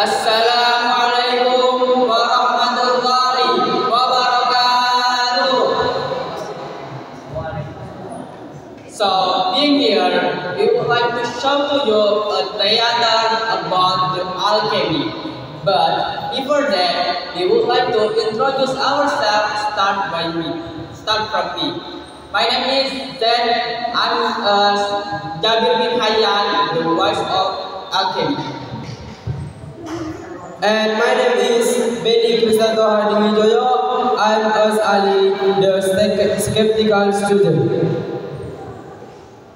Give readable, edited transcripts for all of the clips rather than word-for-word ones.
Assalamualaikum warahmatullahi wabarakatuh. So, being here, we would like to show to you a theater about the alchemy. But before that, we would like to introduce ourselves. Start from me. My name is Zen. I'm Jabir bin Hayyan, the voice of alchemy. And my name is Benny Kristanto Hadiwijoyo. I'm Us Ali, the skeptical student.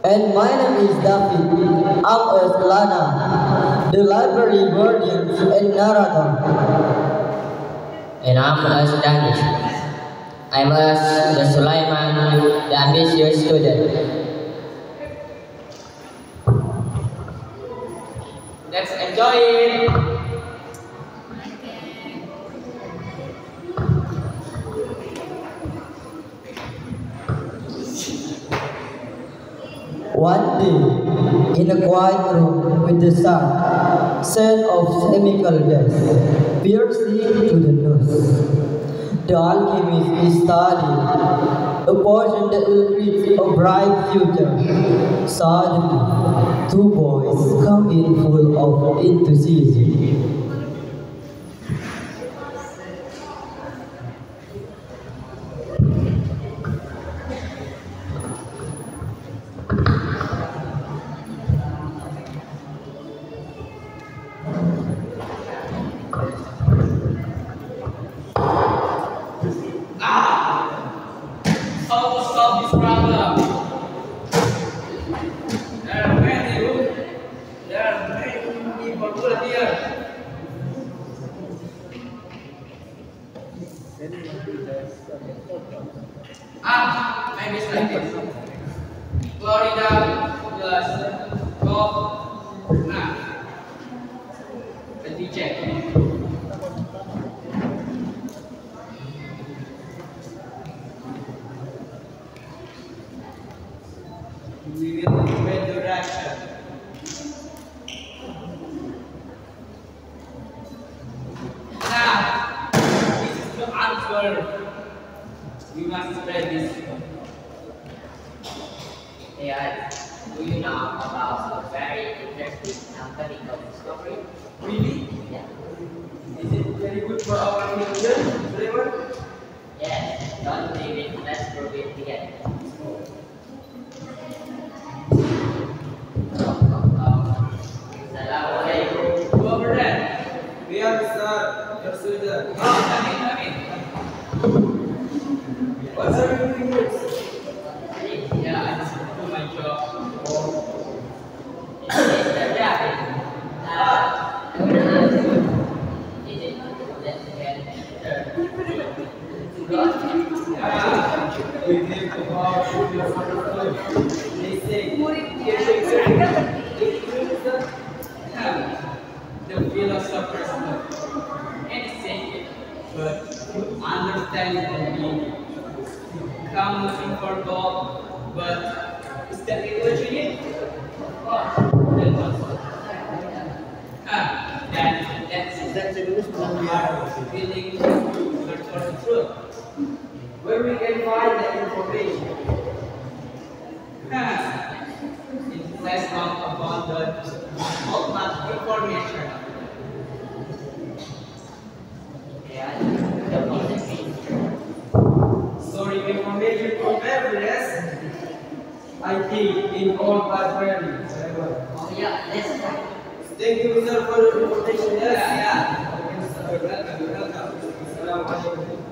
And my name is David. I'm Us Lana, the library guardian and narrator. And I'm Us Danish. I'm Us the Sulaiman, the ambitious student. Let's enjoy it. One day, in a quiet room with the sun, scent of chemical gas piercing to the nose, the alchemist is studying a potion that will create a bright future. Suddenly, two boys come in full of enthusiasm. How to solve this problem? There are many people here. Maybe it's like this. Florida plus Gulf. Let me check. We will red direction. Now, this is the answer. We must spread this. AI, do you know about a very interesting alchemical discovery? Really? Yeah. Is it very good for our religion, flavor? Yes, don't believe it, let's prove it together. Assalamualaikum. Go over there. We are sir, your student. Come in. What's are you doing here? Yeah, I just do my job. Mr. David, I want to ask you, is it that you can We give the power to the wonderful. They say, The philosophers know anything, but you understand the meaning. Come looking for gold, but is that what you need? Then what? That's we are willing to search for the truth. where we can find the information. It's less of abundant, ultimate information. Storing information from everywhere. I think in all library. Oh yeah, let's try. Thank you, sir, for the information. Yes. Yeah. Welcome. Assalamualaikum.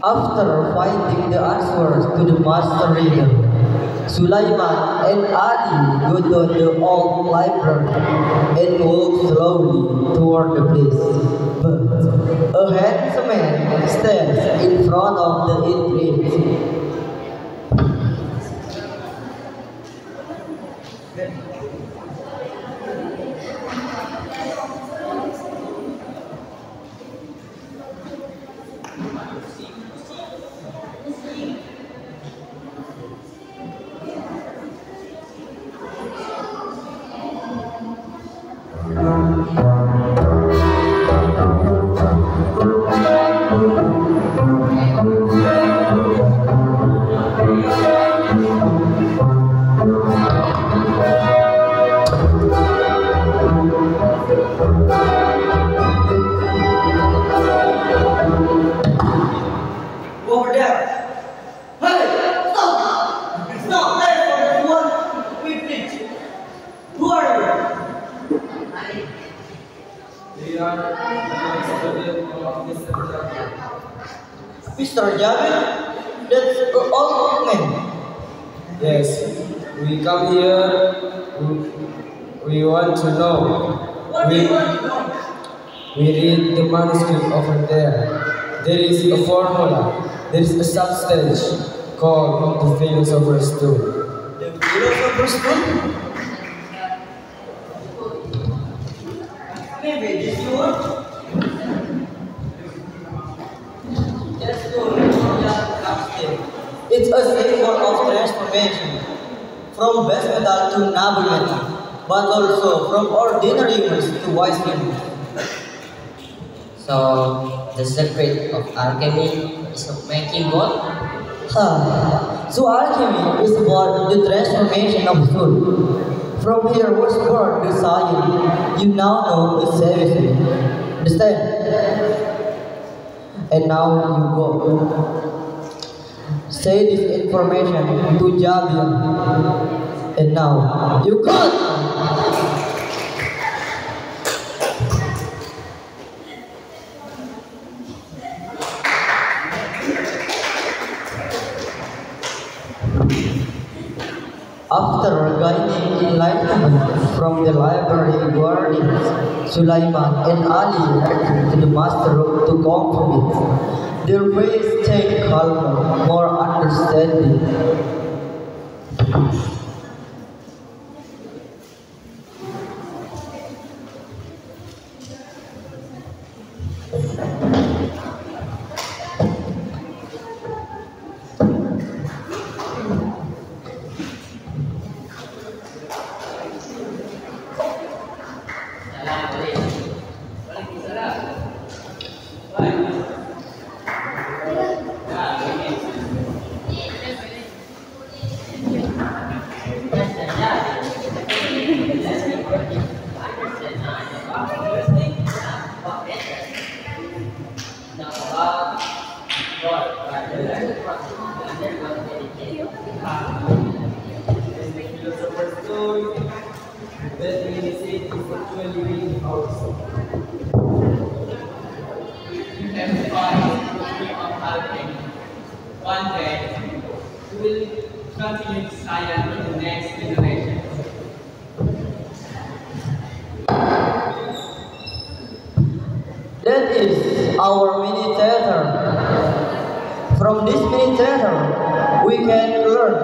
After finding the answers to the master riddle, Sulaiman and Ali go to the old library and walk slowly toward the place. But a handsome man stands in front of the entrance. Mr. Jabir, that's an old man. Yes, we come here. We want to know. We, we read the manuscript over there. There is a formula. There is a substage called the Philosopher's Stone. The philosopher's stone? Maybe this one? Yes, it's a symbol of transformation from base metal to noble metal, but also from ordinary humans to wise humans. So the secret of alchemy is of making gold. So alchemy is about the transformation of soul. From here was born the science you now know is saviously. Understand? And now you go. Say this information to Jabir. And now you go. After gaining enlightenment from the library guardians, Sulaiman and Ali returned to the master room to complete. Their ways take calmer, more understanding. That means it is actually reading also. You have found the tree of alchemy. One day, you will continue science in the next generation. That is our mini theater. From this mini theater, we can learn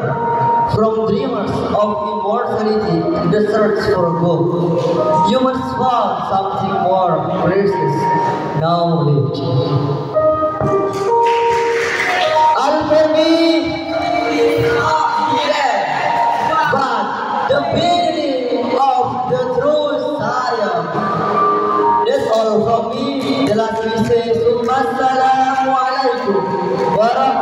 from dreamers of immortality in the search for gold. Humans found something more precious, knowledge. Alchemy is not dead, but the beginning of the true science. That's all from me. The last we say, Assalamu alaikum warahmatullahi